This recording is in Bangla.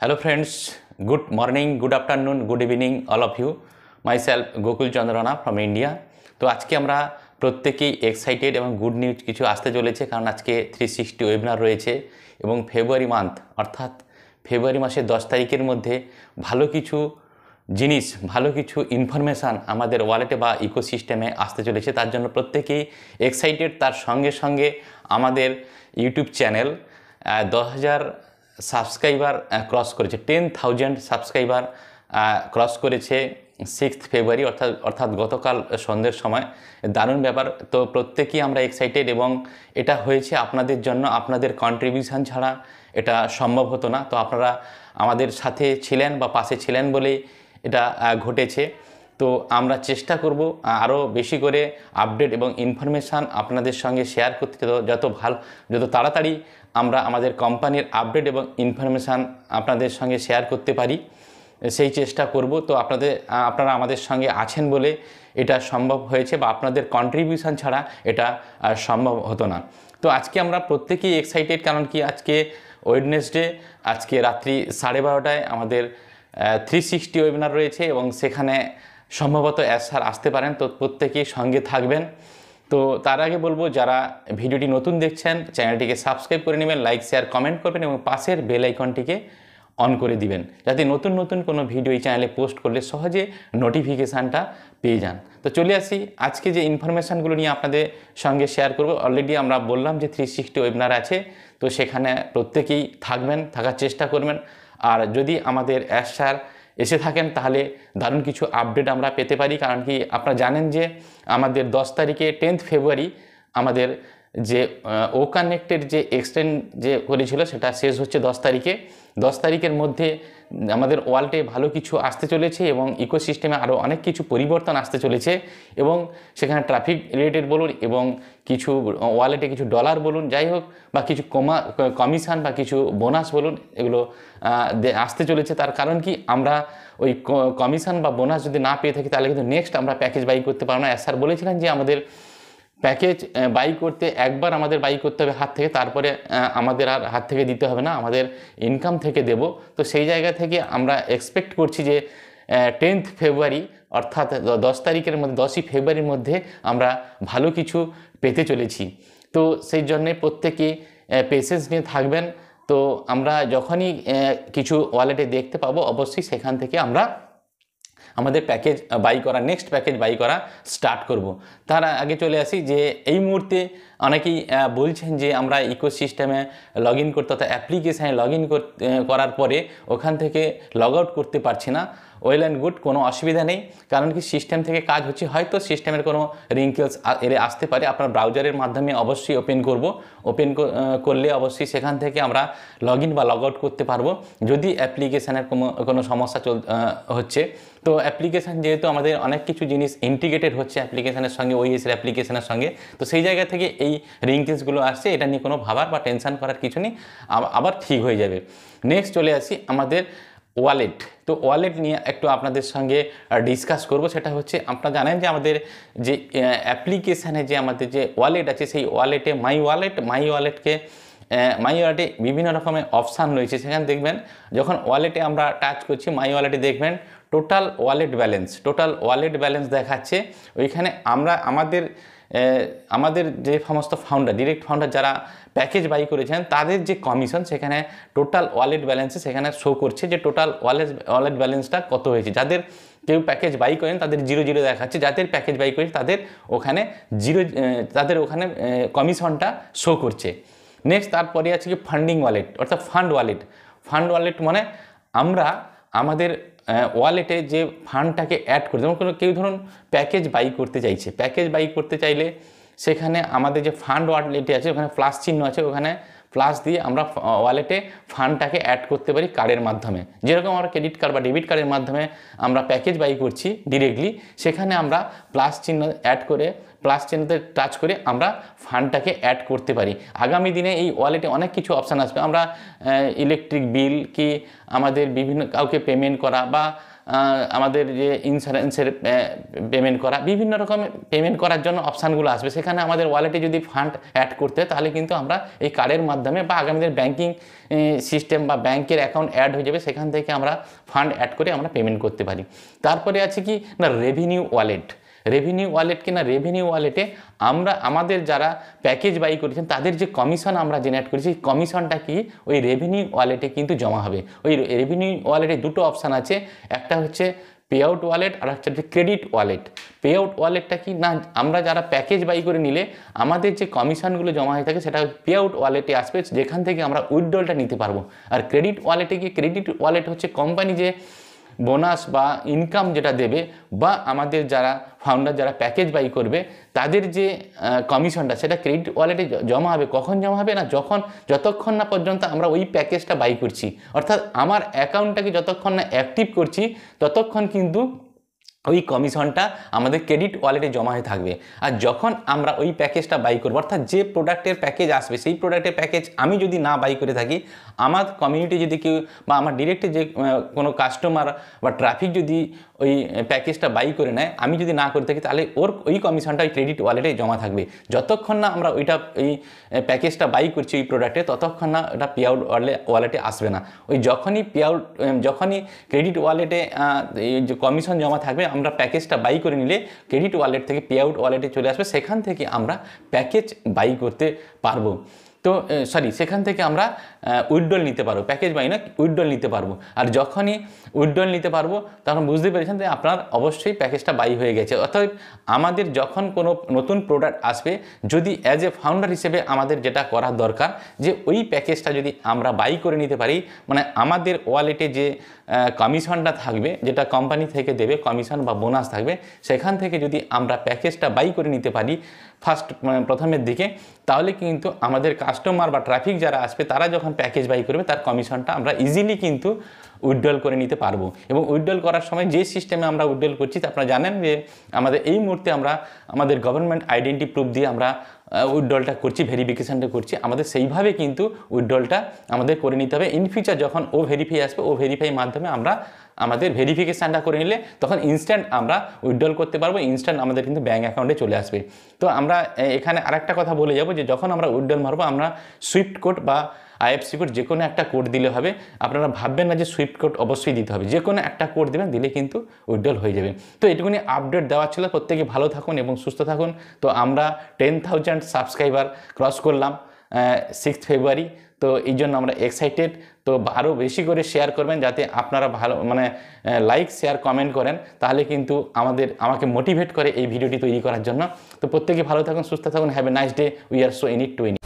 Hello friends, good morning, good afternoon, good evening all of you. Myself Gokul Chandrana from India. তো আজকে আমরা প্রত্যেকেই এক্সাইটেড এবং গুড নিউজ কিছু আসতে চলেছে, কারণ আজকে 360 ওয়েবিনার রয়েছে এবং ফেব্রুয়ারি মান্থ অর্থাৎ ফেব্রুয়ারি মাসের 10 তারিখের মধ্যে ভালো কিছু জিনিস, ভালো কিছু ইনফরমেশান আমাদের ওয়ালেটে বা ইকোসিস্টেমে আসতে চলেছে। তার জন্য প্রত্যেকেই এক্সাইটেড। তার সঙ্গে সঙ্গে আমাদের ইউটিউব চ্যানেল 10,000 সাবস্ক্রাইবার ক্রস করেছে, 10,000 সাবস্ক্রাইবার ক্রস করেছে 6 ফেব্রুয়ারি অর্থাৎ গতকাল সন্ধ্যের সময়। দারুণ ব্যাপার। তো প্রত্যেকেই আমরা এক্সাইটেড এবং এটা হয়েছে আপনাদের জন্য। আপনাদের কন্ট্রিবিউশন ছাড়া এটা সম্ভব হতো না। তো আপনারা আমাদের সাথে ছিলেন বা পাশে ছিলেন বলেই এটা ঘটেছে। তো আমরা চেষ্টা করব আরও বেশি করে আপডেট এবং ইনফরমেশান আপনাদের সঙ্গে শেয়ার করতে, যত তাড়াতাড়ি আমরা আমাদের কোম্পানির আপডেট এবং ইনফরমেশান আপনাদের সঙ্গে শেয়ার করতে পারি সেই চেষ্টা করব। তো আপনারা আমাদের সঙ্গে আছেন বলে এটা সম্ভব হয়েছে, বা আপনাদের কন্ট্রিবিউশন ছাড়া এটা সম্ভব হতো না। তো আজকে আমরা প্রত্যেকেই এক্সাইটেড, কারণ কি আজকে ওয়েডনেসডে, আজকে রাত্রি 12:30টায় আমাদের 360 ওয়েবিনার রয়েছে এবং সেখানে সম্ভবত স্যার আসতে পারেন। তো প্রত্যেকেই সঙ্গে থাকবেন। তো তার আগে বলবো, যারা ভিডিওটি নতুন দেখছেন চ্যানেলটিকে সাবস্ক্রাইব করে নেবেন, লাইক শেয়ার কমেন্ট করবেন এবং পাশের বেল আইকনটিকে অন করে দিবেন, যাতে নতুন নতুন কোনো ভিডিও এই চ্যানেলে পোস্ট করলে সহজে নোটিফিকেশানটা পেয়ে যান। তো চলে আসি আজকে যে ইনফরমেশানগুলো নিয়ে আপনাদের সঙ্গে শেয়ার করব। অলরেডি আমরা বললাম যে 360 ওয়েবিনার আছে, তো সেখানে প্রত্যেকেই থাকার চেষ্টা করবেন। আর যদি আমাদের স্যার এসে থাকেন তাহলে দারুণ কিছু আপডেট আমরা পেতে পারি। কারণ কি আপনারা জানেন যে আমাদের 10 তারিখে 10 ফেব্রুয়ারি আমাদের যে ও কানেক্টেড যে এক্সটেন্ড যে করেছিল সেটা শেষ হচ্ছে 10 তারিখে। 10 তারিখের মধ্যে আমাদের ওয়ালেটে ভালো কিছু আসতে চলেছে এবং ইকোসিস্টেমে আরও অনেক কিছু পরিবর্তন আসতে চলেছে, এবং সেখানে ট্রাফিক রিলেটেড বলুন এবং কিছু ওয়ালেটে কিছু ডলার বলুন, যাই হোক, বা কিছু কমিশন বা কিছু বোনাস বলুন, এগুলো আসতে চলেছে। তার কারণ কি আমরা ওই কমিশন বা বোনাস যদি না পেয়ে থাকি তাহলে কিন্তু নেক্সট আমরা প্যাকেজ বাই করতে পারবো না। স্যার বলেছিলেন যে আমাদের প্যাকেজ বাই করতে একবার আমাদের বাই করতে হবে হাত থেকে, তারপরে আমাদের আর হাত থেকে দিতে হবে না, আমাদের ইনকাম থেকে দেব। তো সেই জায়গা থেকে আমরা এক্সপেক্ট করছি যে 10th ফেব্রুয়ারি অর্থাৎ 10 তারিখের মধ্যে 10ই ফেব্রুয়ারির মধ্যে আমরা ভালো কিছু পেতে চলেছি। তো সেই জন্যে প্রত্যেকে পেশেন্স নিয়ে থাকবেন। তো আমরা যখনই কিছু ওয়ালেটে দেখতে পাবো অবশ্যই সেখান থেকে আমরা আমাদের প্যাকেজ বাই করা, নেক্সট প্যাকেজ বাই করা স্টার্ট করব। তার আগে চলে আসি যে এই মুহূর্তে অনেকেই বলছেন যে আমরা ইকোসিস্টেমে লগ ইন করতে, অর্থাৎ অ্যাপ্লিকেশানে লগ ইন করার পরে ওখান থেকে লগ আউট করতে পারছি না। ওয়েল অ্যান্ড গুড, কোনো অসুবিধা নেই, কারণ কি সিস্টেম থেকে কাজ হচ্ছে। হয়তো সিস্টেমের কোনো রিঙ্কেলস আসতে পারে। আপনার ব্রাউজারের মাধ্যমে অবশ্যই ওপেন করলে অবশ্যই সেখান থেকে আমরা লগ ইন বা লগ আউট করতে পারবো যদি অ্যাপ্লিকেশানের কোনো সমস্যা হচ্ছে। তো অ্যাপ্লিকেশান যেহেতু আমাদের অনেক কিছু জিনিস ইন্টিগ্রেটেড হচ্ছে অ্যাপ্লিকেশানের সঙ্গে, ওইএসের অ্যাপ্লিকেশানের সঙ্গে, তো সেই জায়গা থেকে এই রিঙ্কেলসগুলো আসছে। এটা নিয়ে কোনো ভাবার বা টেনশন করার কিছু নেই, আবার ঠিক হয়ে যাবে। নেক্সট চলে আসি আমাদের ওয়ালেট। তো ওয়ালেট নিয়ে একটু আপনাদের সঙ্গে ডিসকাস করব। সেটা হচ্ছে, আপনারা জানেন যে আমাদের যে অ্যাপ্লিকেশানে যে আমাদের যে ওয়ালেট আছে, সেই ওয়ালেটে মাই ওয়ালেটে বিভিন্ন রকমের অপশান রয়েছে। সেখানে দেখবেন যখন ওয়ালেটে আমরা টাচ করছি, মাই ওয়ালেটে দেখবেন টোটাল ওয়ালেট ব্যালেন্স দেখাচ্ছে। ওইখানে আমরা আমাদের যে সমস্ত ডিরেক্ট ফাউন্ডার যারা প্যাকেজ বাই করেছেন তাদের যে কমিশন, সেখানে টোটাল ওয়ালেট ব্যালেন্সে সেখানে শো করছে যে টোটাল ওয়ালেট ব্যালেন্সটা কত হয়েছে। যাদের কেউ প্যাকেজ বাই করেন তাদের 0 দেখাচ্ছে, যাদের প্যাকেজ বাই করেছে তাদের ওখানে ওখানে কমিশনটা শো করছে। নেক্সট তারপরে আছে কি ফান্ডিং ওয়ালেট, অর্থাৎ ফান্ড ওয়ালেট মানে আমরা আমাদের ওয়ালেটে যে ফান্ডটাকে অ্যাড করে, যেমন কেউ ধরুন প্যাকেজ বাই করতে চাইলে সেখানে আমাদের যে ফান্ড ওয়ালেটে আছে ওখানে প্লাস চিহ্ন আছে, ওখানে প্লাস দিয়ে আমরা ওয়ালেটে ফান্ডটাকে অ্যাড করতে পারি কার্ডের মাধ্যমে। যেরকম আমরা ক্রেডিট কার্ড বা ডেবিট কার্ডের মাধ্যমে আমরা প্যাকেজ বাই করছি ডিরেক্টলি, সেখানে আমরা প্লাস চিহ্নতে টাচ করে আমরা ফান্ডটাকে অ্যাড করতে পারি। আগামী দিনে এই ওয়ালেটে অনেক কিছু অপশান আসবে। আমরা ইলেকট্রিক বিল কি আমাদের বিভিন্ন কাউকে পেমেন্ট করা বা আমাদের যে ইন্স্যুরেন্সের পেমেন্ট করা, বিভিন্ন রকম পেমেন্ট করার জন্য অপশানগুলো আসবে। সেখানে আমাদের ওয়ালেটে যদি ফান্ড অ্যাড করতে তাহলে কিন্তু আমরা এই কার্ডের মাধ্যমে বা আগামীদের ব্যাঙ্কিং সিস্টেম বা ব্যাংকের অ্যাকাউন্ট অ্যাড হয়ে যাবে, সেখান থেকে আমরা ফান্ড অ্যাড করে আমরা পেমেন্ট করতে পারি। তারপরে আছে কি না রেভিনিউ ওয়ালেট। রেভিনিউ ওয়ালেট কি না রেভিনিউ ওয়ালেটে আমরা আমাদের যারা প্যাকেজ বাই করেছেন তাদের যে কমিশন আমরা জেনারেট করেছি, কমিশনটা কি ওই রেভিনিউ ওয়ালেটে কিন্তু জমা হবে। ওই রেভিনিউ ওয়ালেটে দুটো অপশান আছে, একটা হচ্ছে পে আউট ওয়ালেট আর একটা হচ্ছে ক্রেডিট ওয়ালেট। পে আউট ওয়ালেটটা কি না আমরা যারা প্যাকেজ বাই করে নিলে আমাদের যে কমিশনগুলো জমা হয়ে থাকে সেটা পে আউট ওয়ালেটে আসবে, যেখান থেকে আমরা উইথড্রলটা নিতে পারবো। আর ক্রেডিট ওয়ালেটে কি ক্রেডিট ওয়ালেট হচ্ছে কোম্পানি যে বোনাস বা ইনকাম যেটা দেবে বা আমাদের যারা ফাউন্ডার যারা প্যাকেজ বাই করবে তাদের যে কমিশনটা সেটা ক্রেডিট ওয়ালেটে জমা হবে। কখন জমা হবে না যতক্ষণ না পর্যন্ত আমরা ওই প্যাকেজটা বাই করছি, অর্থাৎ আমার অ্যাকাউন্টটাকে যতক্ষণ না অ্যাক্টিভ করছি ততক্ষণ কিন্তু ওই কমিশনটা আমাদের ক্রেডিট ওয়ালেটে জমা হয়ে থাকবে। আর যখন আমরা ওই প্যাকেজটা বাই করবো, অর্থাৎ যে প্রোডাক্টের প্যাকেজ আসবে সেই প্রোডাক্টের প্যাকেজ আমি যদি না বাই করে থাকি, আমার কমিউনিটি যদি কেউ বা আমার ডিরেক্টে যে কোনো কাস্টমার বা ট্রাফিক যদি ওই প্যাকেজটা বাই করে নেয়, আমি যদি না করে থাকি, তাহলে ওই কমিশনটা ওই ক্রেডিট ওয়ালেটে জমা থাকবে। যতক্ষণ না আমরা ওইটা এই প্যাকেজটা বাই করছি ওই প্রোডাক্টে, ততক্ষণ না ওটা পে আউট ওয়ালেটে আসবে না। ওই যখনই ক্রেডিট ওয়ালেটে এই যে কমিশন জমা থাকবে, আমরা প্যাকেজটা বাই করে নিলে ক্রেডিট ওয়ালেট থেকে পে আউট ওয়ালেটে চলে আসবে, সেখান থেকে আমরা প্যাকেজ বাই করতে পারবো। তো সেখান থেকে আমরা উইথড্রল নিতে পারবো, প্যাকেজ বাই না উইথড্রল নিতে পারবো। আর যখনই উইথড্রল নিতে পারবো তখন বুঝতে পেরেছেন যে আপনার অবশ্যই প্যাকেজটা বাই হয়ে গেছে। অর্থাৎ আমাদের যখন কোনো নতুন প্রোডাক্ট আসবে, যদি অ্যাজ এ ফাউন্ডার হিসেবে আমাদের যেটা করার দরকার যে ওই প্যাকেজটা যদি আমরা বাই করে নিতে পারি, মানে আমাদের ওয়ালেটে যে কমিশনটা থাকবে, যেটা কোম্পানি থেকে দেবে কমিশন বা বোনাস থাকবে, সেখান থেকে যদি আমরা প্যাকেজটা বাই করে নিতে পারি প্রথমের দিকে, তাহলে কিন্তু আমাদের কাস্টমার বা ট্রাফিক যারা আসবে তারা যখন প্যাকেজ বাই করবে তার কমিশনটা আমরা ইজিলি কিন্তু উইথড্রল করে নিতে পারবো। এবং উইথড্রল করার সময় যে সিস্টেমে আমরা উইথড্রল করছি আপনারা জানেন যে আমাদের এই মুহূর্তে আমরা আমাদের গভর্নমেন্ট আইডেন্টি প্রুফ দিয়ে আমরা উইথড্রলটা করছি, ভেরিফিকেশানটা করছি। আমাদের সেইভাবে কিন্তু উইথড্রলটা আমাদের করে নিতে হবে। ইন ফিউচার যখন ও ভেরিফাই আসবে, ও ভেরিফাই মাধ্যমে আমরা আমাদের ভেরিফিকেশানটা করে নিলে তখন ইনস্ট্যান্ট আমরা উইথড্রল করতে পারবো, ইনস্ট্যান্ট আমাদের কিন্তু ব্যাঙ্ক অ্যাকাউন্টে চলে আসবে। তো আমরা এখানে আরেকটা কথা বলে যাব যে যখন আমরা উইথড্রল মারবো, আমরা সুইফট কোড বা আইএফসি কোড যে কোনো একটা কোড দিলে হবে। আপনারা ভাববেন না যে সুইফট কোড অবশ্যই দিতে হবে, যে কোনো একটা কোড দেবেন, দিলে কিন্তু উইথড্রল হয়ে যাবে। তো এটুকুনি আপডেট দেওয়া ছিল। প্রত্যেকে ভালো থাকুন এবং সুস্থ থাকুন। তো আমরা 10,000 সাবস্ক্রাইবার ক্রস করলাম 6 ফেব্রুয়ারি। তো এই জন্য আমরা এক্সাইটেড। তো আরও বেশি করে শেয়ার করবেন, যাতে আপনারা ভালো লাইক শেয়ার কমেন্ট করেন, তাহলে কিন্তু আমাকে মোটিভেট করে এই ভিডিওটি তৈরি করার জন্য। তো প্রত্যেকে ভালো থাকুন, সুস্থ থাকুন। Have a nice day. We are so in it to win.